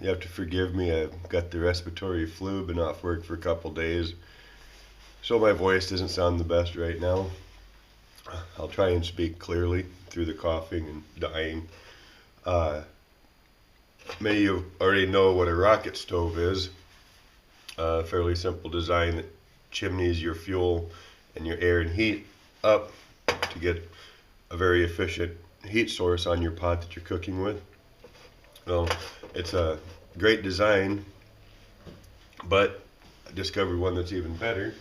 You have to forgive me. I've got the respiratory flu, been off work for a couple days, so my voice doesn't sound the best right now. I'll try and speak clearly through the coughing and dying. Uh, Many of you already know what a rocket stove is. A fairly simple design that chimneys your fuel and your air and heat up to get a very efficient heat source on your pot that you're cooking with. Well, it's a great design, but I discovered one that's even better.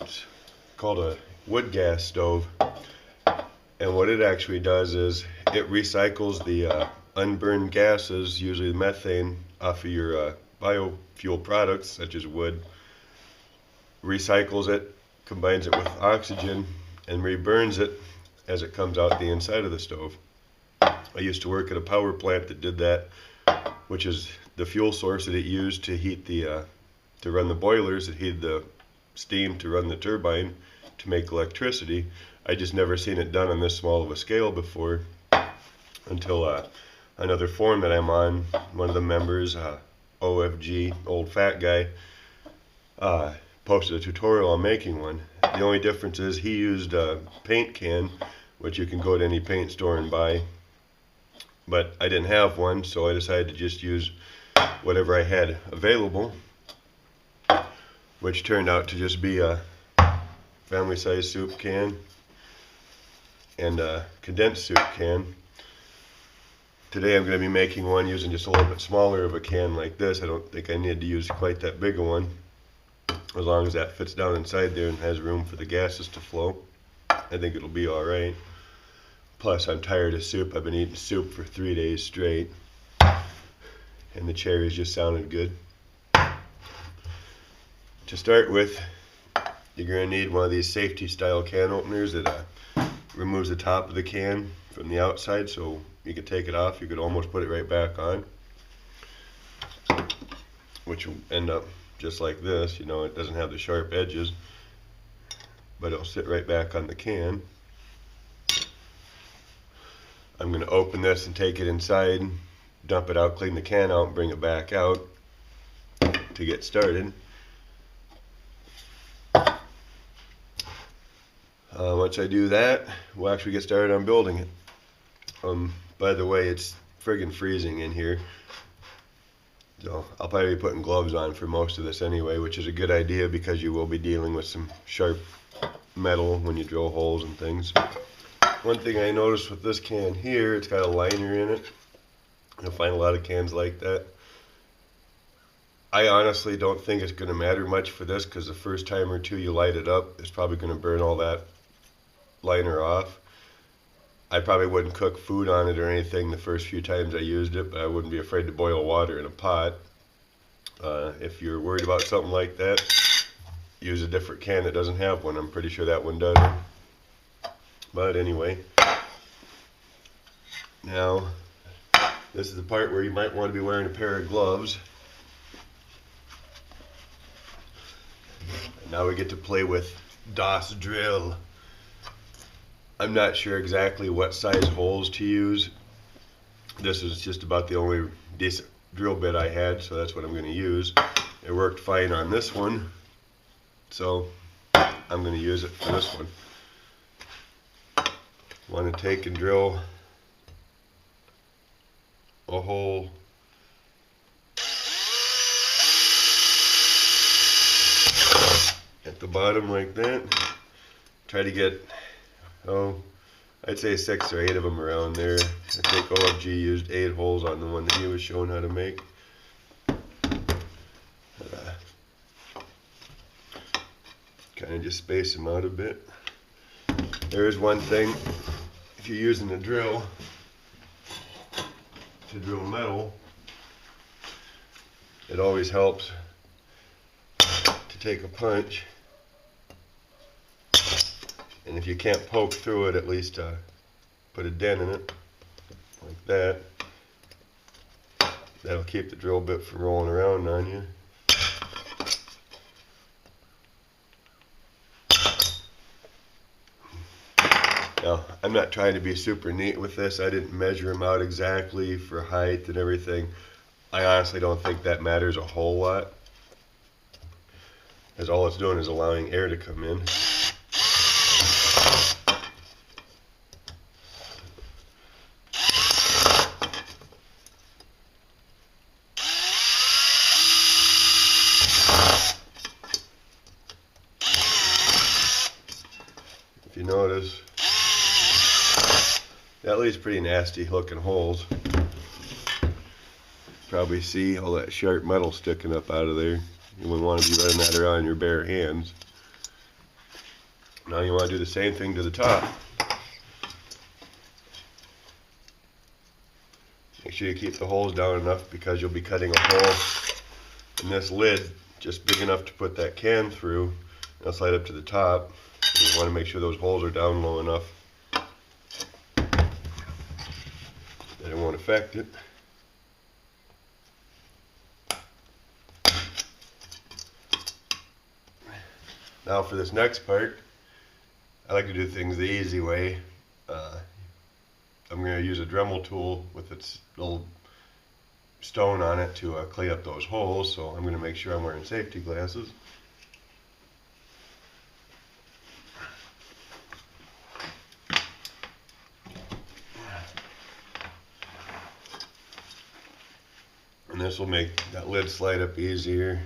It's called a wood gas stove, and what it actually does is it recycles the unburned gases, usually the methane, off of your biofuel products such as wood, recycles it, combines it with oxygen, and reburns it as it comes out the inside of the stove. I used to work at a power plant that did that, which is the fuel source that it used to heat to run the boilers. It heated the steam to run the turbine to make electricity. I just never seen it done on this small of a scale before until another forum that I'm on, one of the members, OFG, old fat guy, posted a tutorial on making one. The only difference is he used a paint can, which you can go to any paint store and buy, but I didn't have one, so I decided to just use whatever I had available, which turned out to just be a family size soup can and a condensed soup can. Today I'm going to be making one using just a little bit smaller of a can like this. I don't think I need to use quite that big a one, as long as that fits down inside there and has room for the gases to flow. I think it'll be alright. Plus I'm tired of soup. I've been eating soup for 3 days straight, and the cherries just sounded good. To start with, you're going to need one of these safety style can openers that removes the top of the can from the outside, so you could take it off. You could almost put it right back on, which will end up just like this. You know, it doesn't have the sharp edges, but it'll sit right back on the can. I'm going to open this and take it inside, dump it out, clean the can out, and bring it back out to get started. Once I do that, we'll actually get started on building it. By the way, it's friggin' freezing in here, so I'll probably be putting gloves on for most of this anyway, which is a good idea because you will be dealing with some sharp metal when you drill holes and things. One thing I noticed with this can here, it's got a liner in it. You'll find a lot of cans like that. I honestly don't think it's going to matter much for this, because the first time or two you light it up, it's probably going to burn all that liner off. I probably wouldn't cook food on it or anything the first few times I used it, but I wouldn't be afraid to boil water in a pot. If you're worried about something like that, use a different can that doesn't have one. I'm pretty sure that one does. But anyway, now this is the part where you might want to be wearing a pair of gloves. And now we get to play with DOS drill. I'm not sure exactly what size holes to use. This is just about the only decent drill bit I had, so that's what I'm going to use. It worked fine on this one, so I'm going to use it for this one. Want to take and drill a hole at the bottom like that. Try to get, I'd say 6 or 8 of them around there. I think OFG used 8 holes on the one that he was showing how to make. Kind of just space them out a bit. There is one thing, if you're using a drill to drill metal, it always helps to take a punch, and if you can't poke through it, at least put a dent in it like that. That'll keep the drill bit from rolling around on you. Now, I'm not trying to be super neat with this. I didn't measure them out exactly for height and everything. I honestly don't think that matters a whole lot, as all it's doing is allowing air to come in. If you notice, that leaves pretty nasty looking holes. Probably see all that sharp metal sticking up out of there. You wouldn't want to be running that around your bare hands. Now you want to do the same thing to the top. Make sure you keep the holes down enough, because you'll be cutting a hole in this lid just big enough to put that can through. And it'll slide up to the top. You want to make sure those holes are down low enough that it won't affect it. Now for this next part, I like to do things the easy way. I'm going to use a Dremel tool with its little stone on it to clean up those holes, so I'm going to make sure I'm wearing safety glasses. And this will make that lid slide up easier.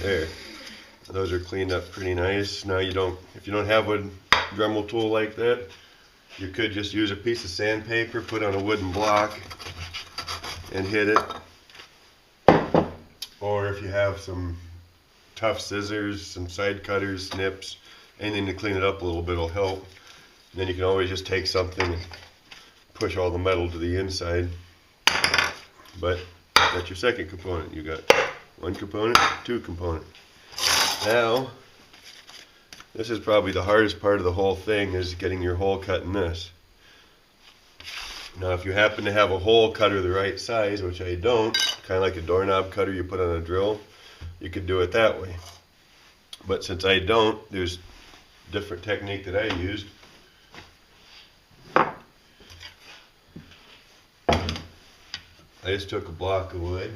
There, those are cleaned up pretty nice. Now if you don't have a Dremel tool like that, you could just use a piece of sandpaper, put on a wooden block, and hit it. Or if you have some tough scissors, some side cutters, snips, anything to clean it up a little bit will help. And then you can always just take something and push all the metal to the inside. But that's your second component. You got one component, two component. Now, this is probably the hardest part of the whole thing, is getting your hole cut in this. Now, if you happen to have a hole cutter the right size, which I don't, kind of like a doorknob cutter you put on a drill, you could do it that way. But since I don't, there's a different technique that I used. I just took a block of wood,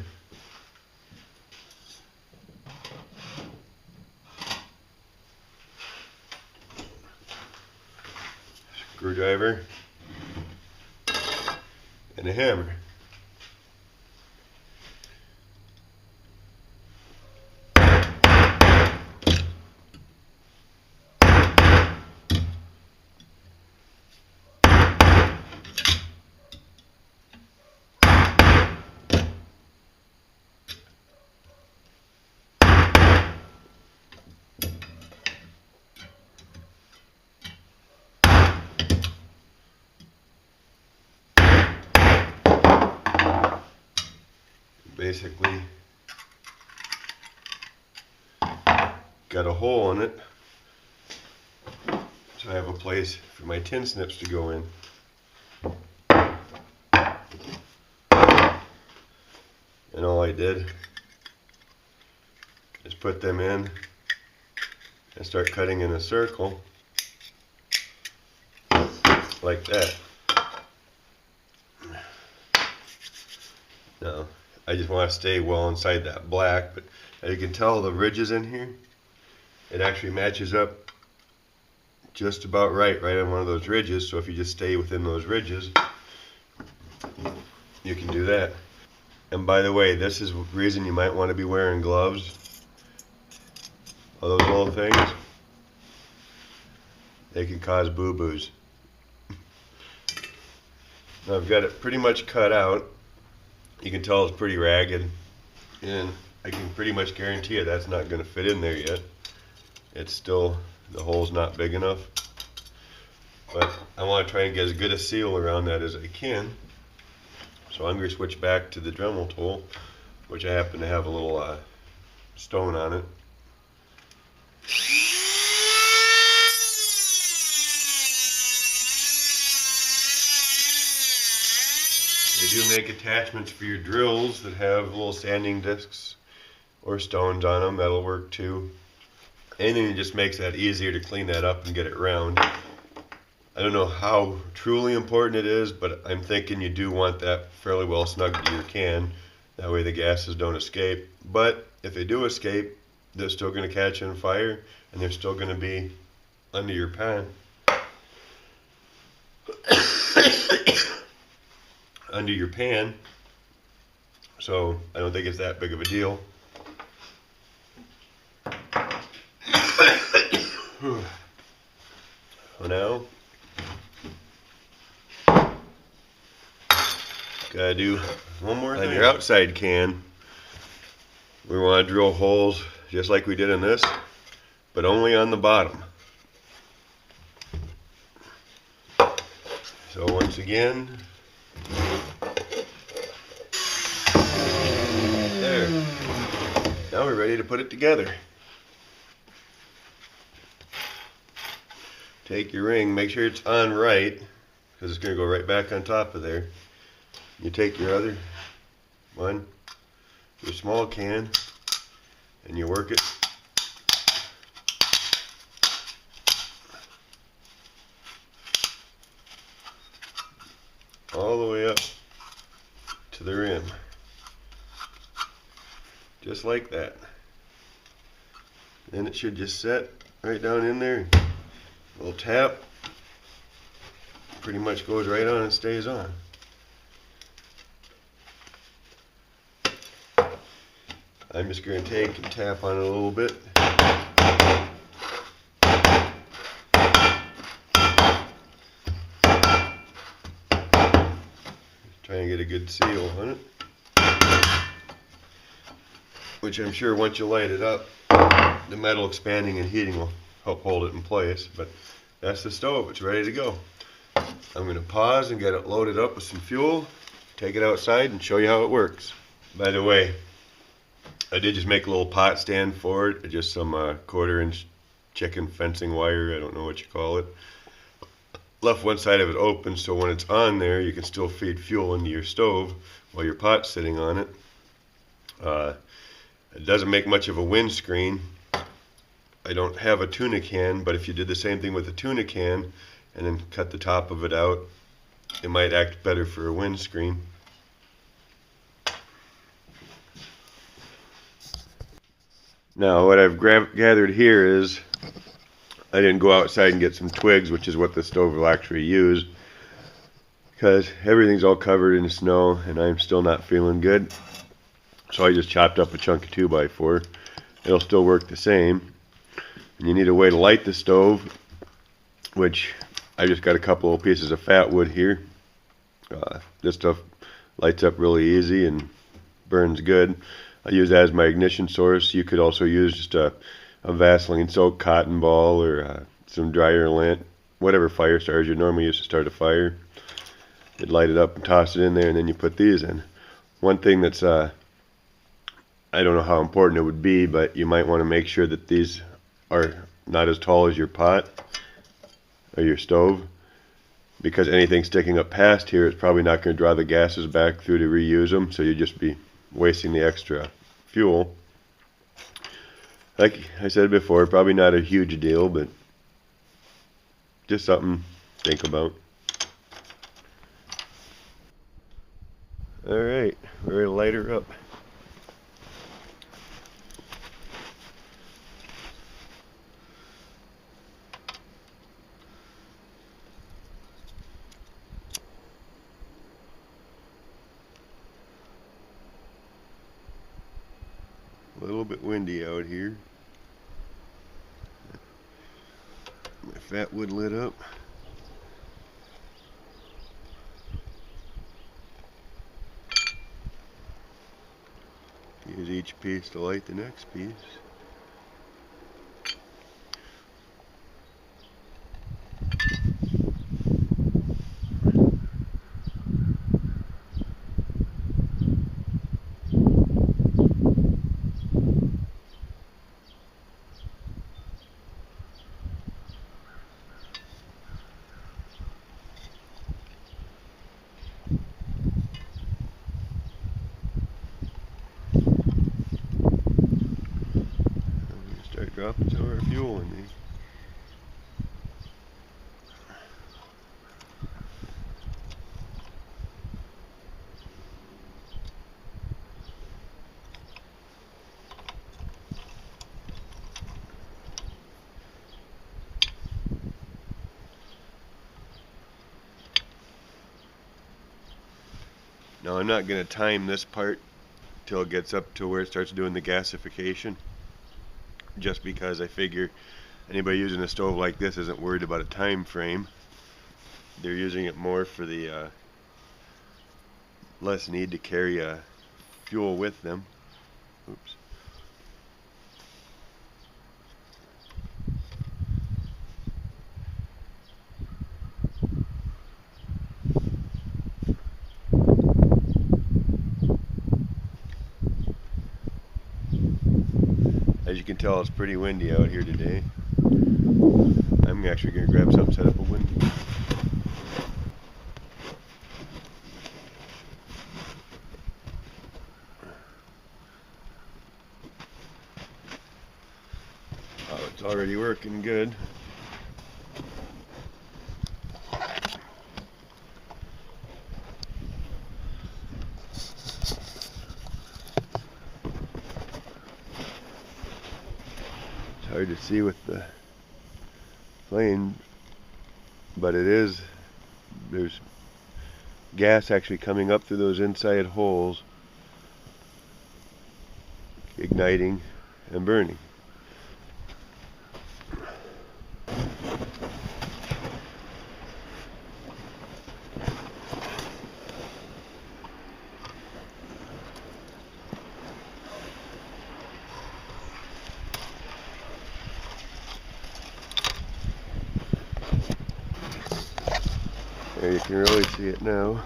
screwdriver, and a hammer. Basically got a hole in it, so I have a place for my tin snips to go in. And all I did is put them in and start cutting in a circle like that. Now, I just want to stay well inside that black, but as you can tell, the ridges in here, it actually matches up just about right on one of those ridges. So if you just stay within those ridges, you can do that. And by the way, this is the reason you might want to be wearing gloves. All those little things, they can cause boo-boos. Now I've got it pretty much cut out. You can tell it's pretty ragged, and I can pretty much guarantee you that's not going to fit in there yet. It's still, the hole's not big enough. But I want to try and get as good a seal around that as I can. So I'm going to switch back to the Dremel tool, which I happen to have a little stone on it. do make attachments for your drills that have little sanding discs or stones on them. That'll work too. Anything that just makes that easier to clean that up and get it round. I don't know how truly important it is, but I'm thinking you do want that fairly well snug to your can. That way the gases don't escape. But if they do escape, they're still going to catch on fire and they're still going to be under your pan. Under your pan. So I don't think it's that big of a deal. So now, gotta do one more thing. On your outside can, we want to drill holes just like we did in this, but only on the bottom. So once again, there. Now we're ready to put it together. Take your ring, make sure it's on right, because it's going to go right back on top of there. You take your other one, your small can, and you work it all the way up to the rim, just like that. Then it should just set right down in there. A little tap, pretty much goes right on and stays on. I'm just going to take and tap on it a little bit. Try and get a good seal on it. Which I'm sure once you light it up, the metal expanding and heating will help hold it in place. But that's the stove, it's ready to go. I'm going to pause and get it loaded up with some fuel, take it outside and show you how it works. By the way, I did just make a little pot stand for it, just some 1/4 inch chicken fencing wire, I don't know what you call it. Left one side of it open so when it's on there you can still feed fuel into your stove while your pot's sitting on it. It doesn't make much of a windscreen. I don't have a tuna can, but if you did the same thing with a tuna can and then cut the top of it out, it might act better for a windscreen. Now what I've gathered here is I didn't go outside and get some twigs, which is what the stove will actually use, because everything's all covered in snow and I'm still not feeling good. So I just chopped up a chunk of 2x4. It'll still work the same. And you need a way to light the stove, which I just got a couple of pieces of fat wood here. This stuff lights up really easy and burns good. I use that as my ignition source. You could also use just a Vaseline soaked cotton ball or some dryer lint, whatever fire starters you normally use to start a fire. You'd light it up and toss it in there, and then you put these in. One thing that's I don't know how important it would be, but you might want to make sure that these are not as tall as your pot or your stove, because anything sticking up past here is probably not going to draw the gases back through to reuse them, so you'd just be wasting the extra fuel. Like I said before, probably not a huge deal, but just something to think about. Alright, we're ready to light her up. A little bit windy out here. My fat wood lit up. Use each piece to light the next piece. fuel in these. Now I'm not going to time this part till it gets up to where it starts doing the gasification, just because I figure anybody using a stove like this isn't worried about a time frame. They're using it more for the less need to carry fuel with them. Oops. As you can tell, it's pretty windy out here today. I'm actually going to grab something, set up a window. Oh, it's already working good. It's hard to see with the flame, but there's gas actually coming up through those inside holes, igniting and burning. There, you can really see it now.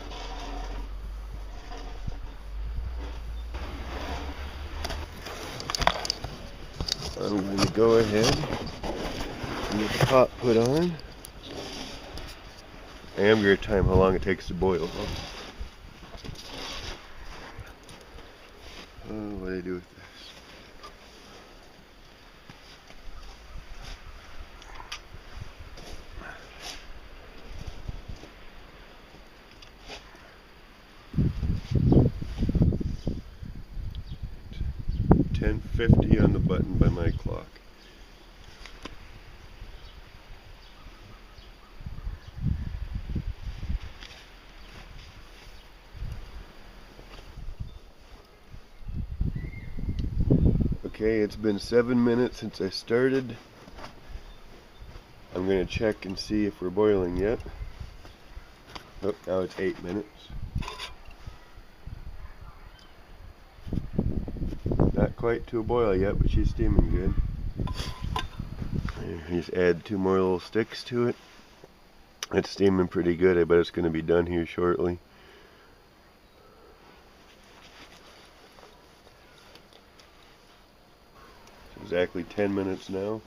I'm going to go ahead and get the pot put on. I am going to time how long it takes to boil. Oh, what do I do with this? $10.50 on the button by my clock. Okay, it's been 7 minutes since I started. I'm going to check and see if we're boiling yet. Oh, now it's 8 minutes. Not quite to a boil yet, but she's steaming good. Just add 2 more little sticks to it. It's steaming pretty good. I bet it's going to be done here shortly. It's exactly 10 minutes now.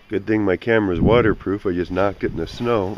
Good thing my camera's waterproof. I just knocked it in the snow.